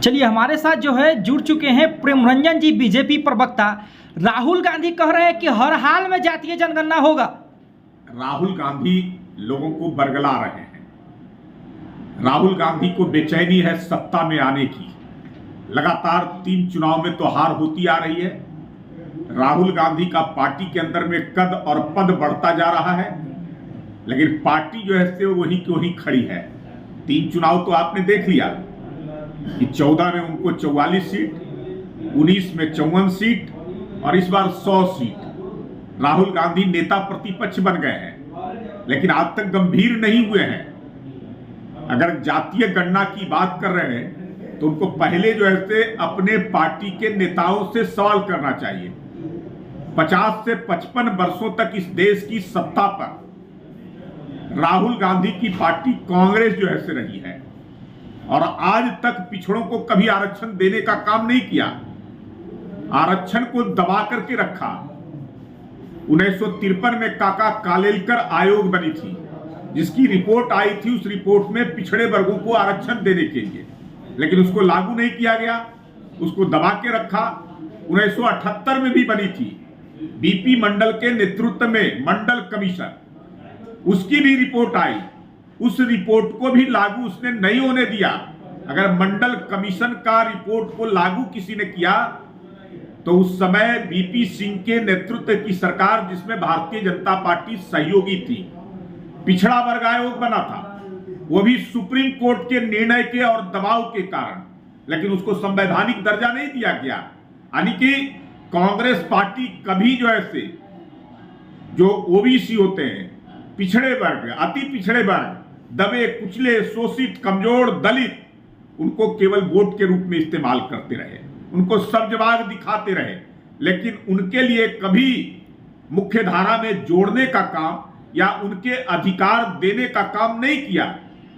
चलिए हमारे साथ जो है जुड़ चुके हैं प्रेमरंजन जी, बीजेपी प्रवक्ता। राहुल गांधी कह रहे हैं कि हर हाल में जातीय जनगणना होगा। राहुल गांधी लोगों को बरगला रहे हैं। राहुल गांधी को बेचैनी है सत्ता में आने की। लगातार 3 चुनाव में तो हार होती आ रही है। राहुल गांधी का पार्टी के अंदर में कद और पद बढ़ता जा रहा है, लेकिन पार्टी जो है से वहीं की वहीं खड़ी है। 3 चुनाव तो आपने देख लिया कि 14 में उनको 44 सीट, 19 में 54 सीट और इस बार 100 सीट। राहुल गांधी नेता प्रतिपक्ष बन गए हैं, लेकिन आज तक गंभीर नहीं हुए हैं। अगर जातीय गणना की बात कर रहे हैं तो उनको पहले जो है से अपने पार्टी के नेताओं से सवाल करना चाहिए। 50 से 55 वर्षों तक इस देश की सत्ता पर राहुल गांधी की पार्टी कांग्रेस जो है से रही है और आज तक पिछड़ों को कभी आरक्षण देने का काम नहीं किया। आरक्षण को दबा करके रखा। 1953 में काका कालेलकर आयोग बनी थी, जिसकी रिपोर्ट आई थी। उस रिपोर्ट में पिछड़े वर्गों को आरक्षण देने के लिए, लेकिन उसको लागू नहीं किया गया, उसको दबा के रखा। 1978 में भी बनी थी, बीपी मंडल के नेतृत्व में मंडल कमीशन, उसकी भी रिपोर्ट आई। उस रिपोर्ट को भी लागू उसने नहीं होने दिया। अगर मंडल कमीशन का रिपोर्ट को लागू किसी ने किया तो उस समय बीपी सिंह के नेतृत्व की सरकार, जिसमें भारतीय जनता पार्टी सहयोगी थी, पिछड़ा वर्ग आयोग बना था, वो भी सुप्रीम कोर्ट के निर्णय के और दबाव के कारण, लेकिन उसको संवैधानिक दर्जा नहीं दिया गया। यानी कि कांग्रेस पार्टी कभी जो ऐसे जो ओबीसी होते हैं, पिछड़े वर्ग, अति पिछड़े वर्ग, दबे कुचले, शोषित, कमजोर, दलित, उनको केवल वोट के रूप में इस्तेमाल करते रहे, उनको सब्जबाग दिखाते रहे, लेकिन उनके लिए कभी मुख्य धारा में जोड़ने का काम या उनके अधिकार देने का काम नहीं किया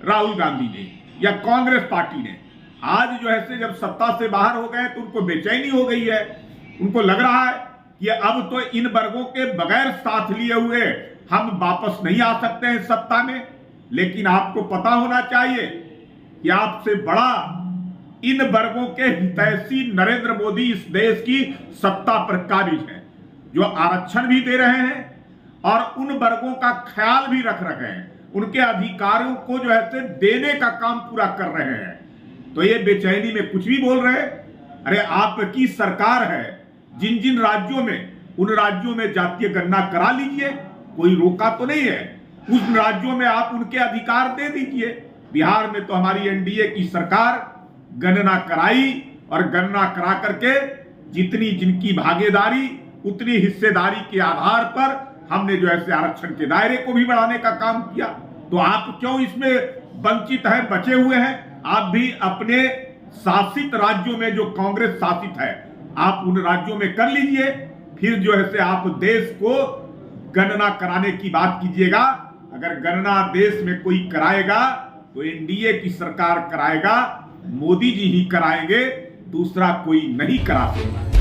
राहुल गांधी ने या कांग्रेस पार्टी ने। आज जो है से जब सत्ता से बाहर हो गए तो उनको बेचैनी हो गई है। उनको लग रहा है कि अब तो इन वर्गों के बगैर साथ लिए हुए हम वापस नहीं आ सकते हैं सत्ता में। लेकिन आपको पता होना चाहिए कि आपसे बड़ा इन वर्गों के हितैषी नरेंद्र मोदी इस देश की सत्ता पर काबिज है, जो आरक्षण भी दे रहे हैं और उन वर्गों का ख्याल भी रख रहे हैं, उनके अधिकारों को जो है से देने का काम पूरा कर रहे हैं। तो ये बेचैनी में कुछ भी बोल रहे हैं। अरे आपकी सरकार है, जिन जिन राज्यों में, उन राज्यों में जातीय गणना करा लीजिए, कोई रोका तो नहीं है। उन राज्यों में आप उनके अधिकार दे दीजिए। बिहार में तो हमारी एनडीए की सरकार गणना कराई और गणना करा करके जितनी जिनकी भागीदारी, उतनी हिस्सेदारी के आधार पर हमने जो है आरक्षण के दायरे को भी बढ़ाने का काम किया। तो आप क्यों इसमें वंचित है, बचे हुए हैं? आप भी अपने शासित राज्यों में, जो कांग्रेस शासित है, आप उन राज्यों में कर लीजिए। फिर जो है आप देश को गणना कराने की बात कीजिएगा। अगर गणना देश में कोई कराएगा तो एनडीए की सरकार कराएगा, मोदी जी ही कराएंगे, दूसरा कोई नहीं करा सकता।